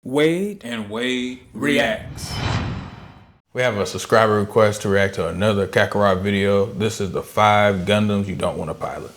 Wade reacts. We have a subscriber request to react to another Kakarot video. This is the 5 Gundams you don't want to pilot.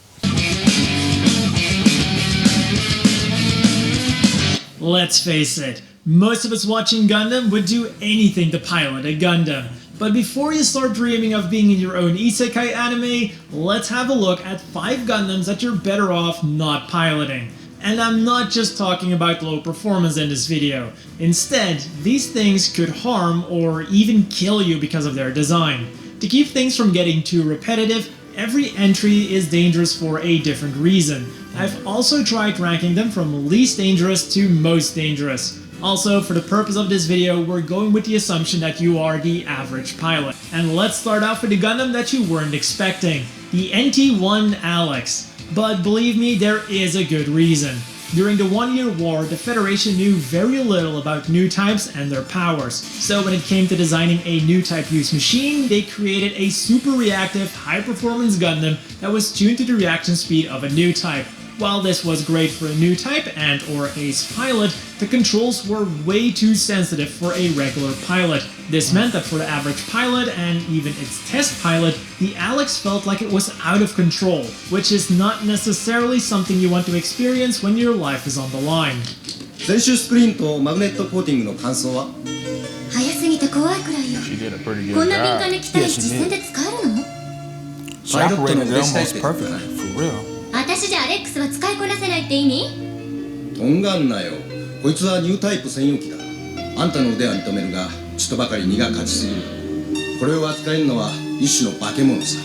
Let's face it, most of us watching Gundam would do anything to pilot a Gundam. But before you start dreaming of being in your own isekai anime, let's have a look at 5 Gundams that you're better off not piloting. And I'm not just talking about low performance in this video. Instead, these things could harm or even kill you because of their design. To keep things from getting too repetitive, every entry is dangerous for a different reason. I've also tried ranking them from least dangerous to most dangerous. Also, for the purpose of this video, we're going with the assumption that you are the average pilot. And let's start off with the Gundam that you weren't expecting, the NT-1 Alex. But believe me, there is a good reason. During the One-Year War, the Federation knew very little about new types and their powers. So when it came to designing a new type use machine, they created a super reactive, high-performance Gundam that was tuned to the reaction speed of a new type. While this was great for a new type and or ace pilot, the controls were way too sensitive for a regular pilot. This meant that for the average pilot and even its test pilot, the Alex felt like it was out of control, which is not necessarily something you want to experience when your life is on the line. 前周スクリーンとマグネットコーティングの感想は早すぎて怖いくらいよ。こんな敏感な機体実戦で使えるの？パイロットの腕次第ってことだな。私じゃアレックスは使いこなせないって意味？とんがんなよ。こいつはニュータイプ専用機だ。あんたの腕は認めるが、ちょっとばかり荷が勝ちすぎる。これを扱えるのは一種の化け物さ。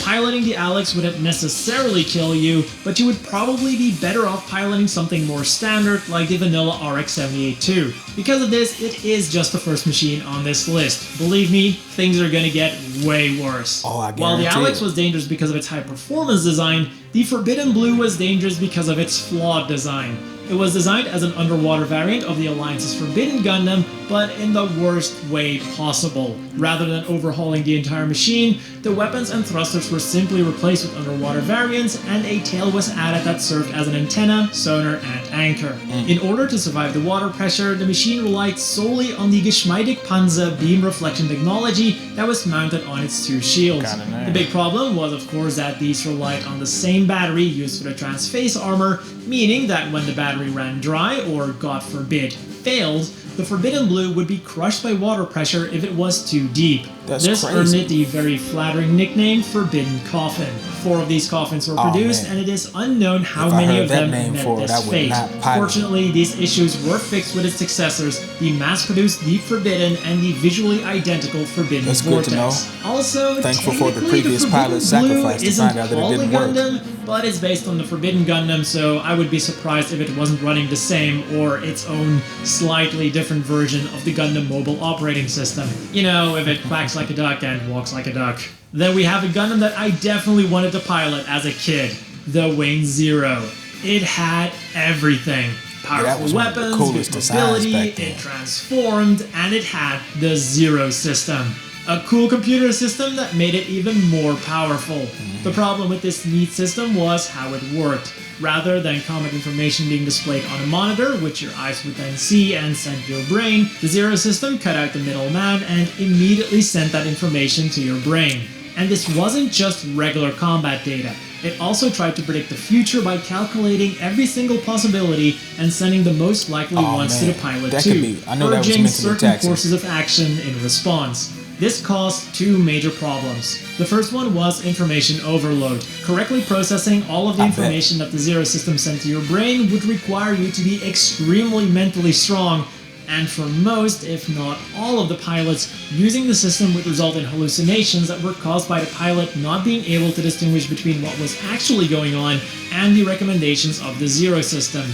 Piloting the Alex wouldn't necessarily kill you, but you would probably be better off piloting something more standard like the vanilla RX-78-2. Because of this, it is just the first machine on this list. Believe me, things are gonna get way worse. While the Alex was dangerous because of its high-performance design, the Forbidden Blue was dangerous because of its flawed design. It was designed as an underwater variant of the Alliance's Forbidden Gundam, but in the worst way possible. Rather than overhauling the entire machine, the weapons and thrusters were simply replaced with underwater variants, and a tail was added that served as an antenna, sonar, and anchor. In order to survive the water pressure, the machine relied solely on the Geschmeidig Panzer beam reflection technology that was mounted on its 2 shields. The big problem was, of course, that these relied on the same battery used for the transface armor, meaning that when the battery ran dry or, God forbid, failed, the Forbidden Blue would be crushed by water pressure if it was too deep. This earned it the very flattering nickname Forbidden Coffin. 4 of these coffins were produced, and it is unknown how many of them met this fate. Fortunately, these issues were fixed with its successors, the mass-produced Deep Forbidden and the visually identical Forbidden Vortex. Also, thankful for the previous pilot's sacrifice to find out that it didn't work. But it's based on the Forbidden Gundam, so I would be surprised if it wasn't running the same or its own slightly different version of the Gundam mobile operating system. You know, if it quacks like a duck and walks like a duck. Then we have a Gundam that I definitely wanted to pilot as a kid, the Wing Zero. It had everything. Powerful weapons, mobility, it transformed, and it had the Zero system. A cool computer system that made it even more powerful. The problem with this neat system was how it worked. Rather than combat information being displayed on a monitor, which your eyes would then see and send to your brain, the Zero system cut out the middleman and immediately sent that information to your brain. And this wasn't just regular combat data. It also tried to predict the future by calculating every single possibility and sending the most likely ones to the pilot too, urging certain courses of action in response. This caused 2 major problems. The first one was information overload. Correctly processing all of the information that the Zero system sent to your brain would require you to be extremely mentally strong, and for most, if not all of the pilots, using the system would result in hallucinations that were caused by the pilot not being able to distinguish between what was actually going on and the recommendations of the Zero system.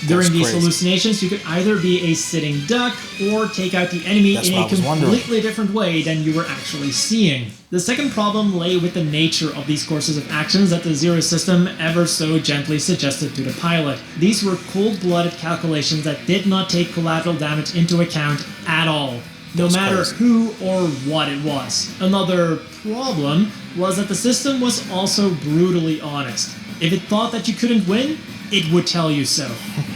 During these hallucinations, you could either be a sitting duck or take out the enemy in a completely different way than you were actually seeing. The second problem lay with the nature of these courses of actions that the Zero system ever so gently suggested to the pilot. These were cold-blooded calculations that did not take collateral damage into account at all, no matter who or what it was. Another problem was that the system was also brutally honest. If it thought that you couldn't win, it would tell you so.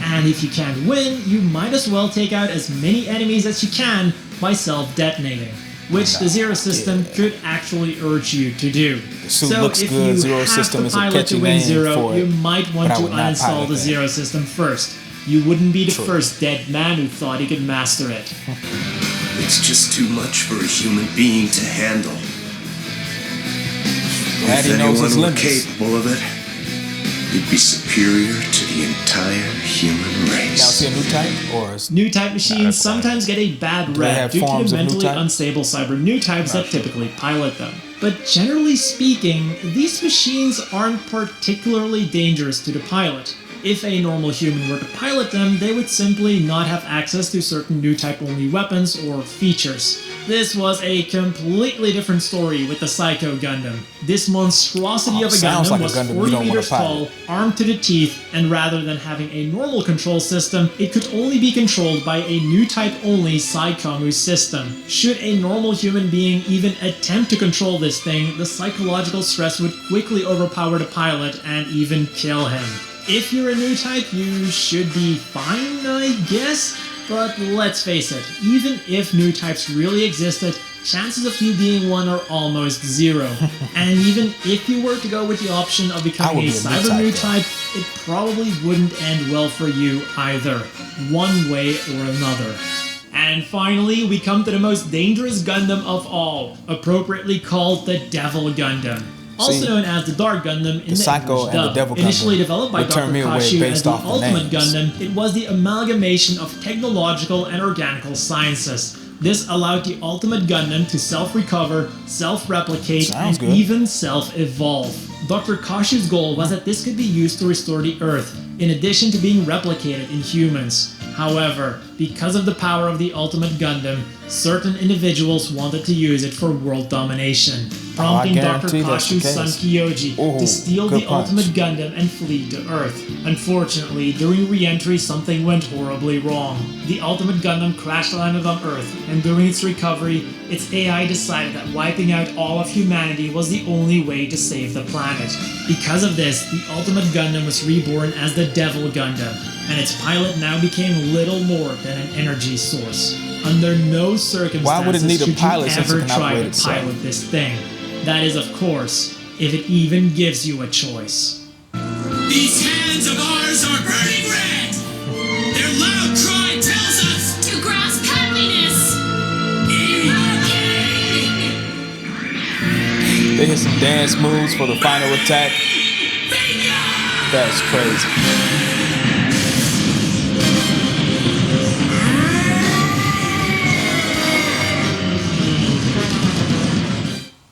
And if you can't win, you might as well take out as many enemies as you can by self-detonating, which the Zero system could actually urge you to do. So if you Zero have system the is a pilot catchy to win name Zero, for it, you might want but I to would not uninstall pilot the that. Zero system first. You wouldn't be the True. first dead man who thought he could master it. It's just too much for a human being to handle. Glad If he knows anyone his were limits. capable of it, he'd be superior to the entire human Now, race. see a new type or is New type machines sometimes get a bad they rep have due to forms the of new mentally type? unstable cyber new types that typically pilot them. But generally speaking, these machines aren't particularly dangerous to the pilot. If a normal human were to pilot them, they would simply not have access to certain new type only weapons or features. This was a completely different story with the Psycho Gundam. This monstrosity of a sounds Gundam like a was Gundam you 40 don't wanna meters tall, pilot. armed to the teeth, and rather than having a normal control system, it could only be controlled by a new type only Psychomu system. Should a normal human being even attempt to control this thing, the psychological stress would quickly overpower the pilot and even kill him. If you're a new type, you should be fine, I guess? But let's face it, even if new types really existed, chances of you being one are almost zero. And even if you were to go with the option of becoming a cyber new type, it probably wouldn't end well for you either, one way or another. And finally, we come to the most dangerous Gundam of all, appropriately called the Devil Gundam. Also known as the Dark Gundam in the Psycho English and the dub. Devil Initially Gundam developed by would Dr. turn me away Kashu as based the off the Ultimate names. Gundam, it was the amalgamation of technological and organical sciences. This allowed the Ultimate Gundam to self-recover, self-replicate, Sounds and good. even self-evolve. Dr. Kashu's goal was that this could be used to restore the Earth, in addition to being replicated in humans. However, because of the power of the Ultimate Gundam, certain individuals wanted to use it for world domination, prompting Dr. guarantee that's the Kashu's son case. Kyoji Ooh, to steal good the punch. Ultimate Gundam and flee to Earth. Unfortunately, during re-entry something went horribly wrong. The Ultimate Gundam crash landed on Earth, and during its recovery, its AI decided that wiping out all of humanity was the only way to save the planet. Because of this, the Ultimate Gundam was reborn as the Devil Gundam, and its pilot now became little more than an energy source. Under no circumstances Why would it need a should pilot you since it ever can try operate to itself? pilot this thing. That is, of course, if it even gives you a choice. These hands of ours are burning red! Their loud cry tells us To grasp happiness! They hit some dance moves for the final attack. That's crazy.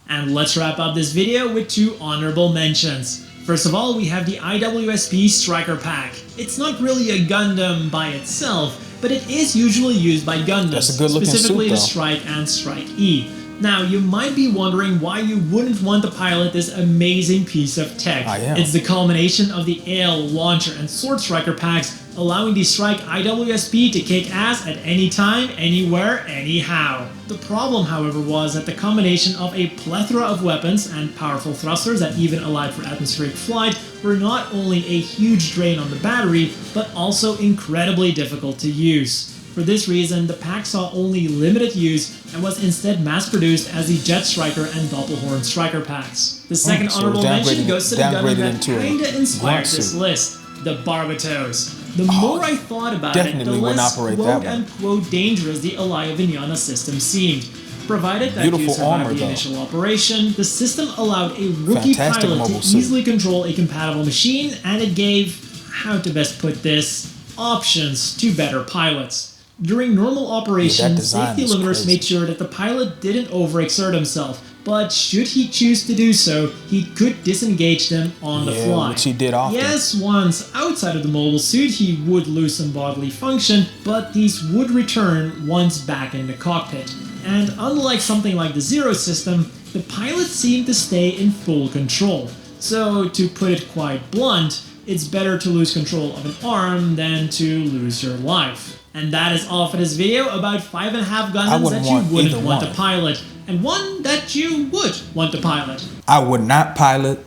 And let's wrap up this video with two honorable mentions. First of all, we have the IWSP Striker Pack. It's not really a Gundam by itself, but it is usually used by Gundams, That's a good looking specifically suit, the though. Strike and Strike E. Now, you might be wondering why you wouldn't want to pilot this amazing piece of tech. I am. It's the culmination of the AL, Launcher, and Sword Striker packs, allowing the Strike IWSP to kick ass at any time, anywhere, anyhow. The problem, however, was that the combination of a plethora of weapons and powerful thrusters that even allowed for atmospheric flight were not only a huge drain on the battery, but also incredibly difficult to use. For this reason, the pack saw only limited use and was instead mass-produced as the Jet Striker and Doppelhorn Striker packs. The second so honorable mention downgraded- goes to the Gundam downgraded that into a kinda inspired grunt this suit. list, the Barbatos. The more I thought about it, the definitely wouldn't less operate that one. quote-unquote dangerous the Alaya Vignana system seemed. Provided that Beautiful you survived armor, the though. initial operation, the system allowed a rookie Fantastic pilot mobile to suit. easily control a compatible machine, and it gave, how to best put this, options to better pilots. During normal operation, design safety is limiters crazy. made sure that the pilot didn't overexert himself, but should he choose to do so, he could disengage them on the Yeah, fly. which he did often. Yes, once outside of the mobile suit, he would lose some bodily function, but these would return once back in the cockpit. And unlike something like the Zero system, the pilot seemed to stay in full control. So, to put it quite blunt, it's better to lose control of an arm than to lose your life. And that is all for this video about 5.5 Gundams wouldn't that you want wouldn't either want to one. pilot, and one that you would want to pilot. I would not pilot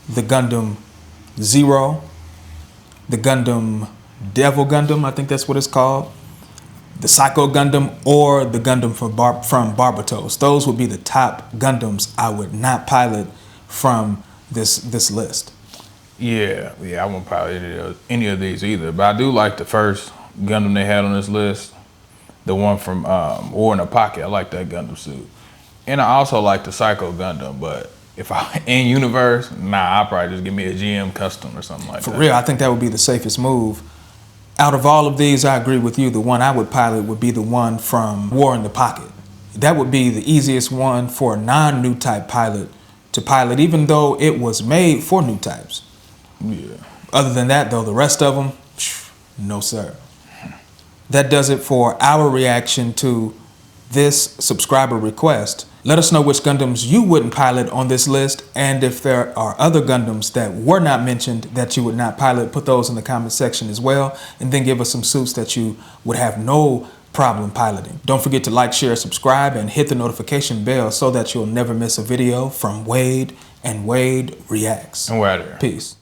the Gundam Zero. the Gundam Devil Gundam, I think that's what it's called, the Psycho Gundam, or the Gundam from Barbatos. Those would be the top Gundams I would not pilot from this list. Yeah, I won't pilot any of these either. But I do like the first Gundam they had on this list, the one from War in the Pocket. I like that Gundam suit, and I also like the Psycho Gundam. But if I in universe, I'll probably just give me a GM custom or something like that. For real, I think that would be the safest move. Out of all of these, I agree with you. The one I would pilot would be the one from War in the Pocket. That would be the easiest one for a non-new type pilot to pilot, even though it was made for new types. Yeah. Other than that, though, the rest of them, no sir. That does it for our reaction to this subscriber request. Let us know which Gundams you wouldn't pilot on this list, and if there are other Gundams that were not mentioned that you would not pilot, put those in the comment section as well, and then give us some suits that you would have no problem piloting. Don't forget to like, share, subscribe, and hit the notification bell so that you'll never miss a video from Wade and Wade Reacts. And we're out of here. Peace.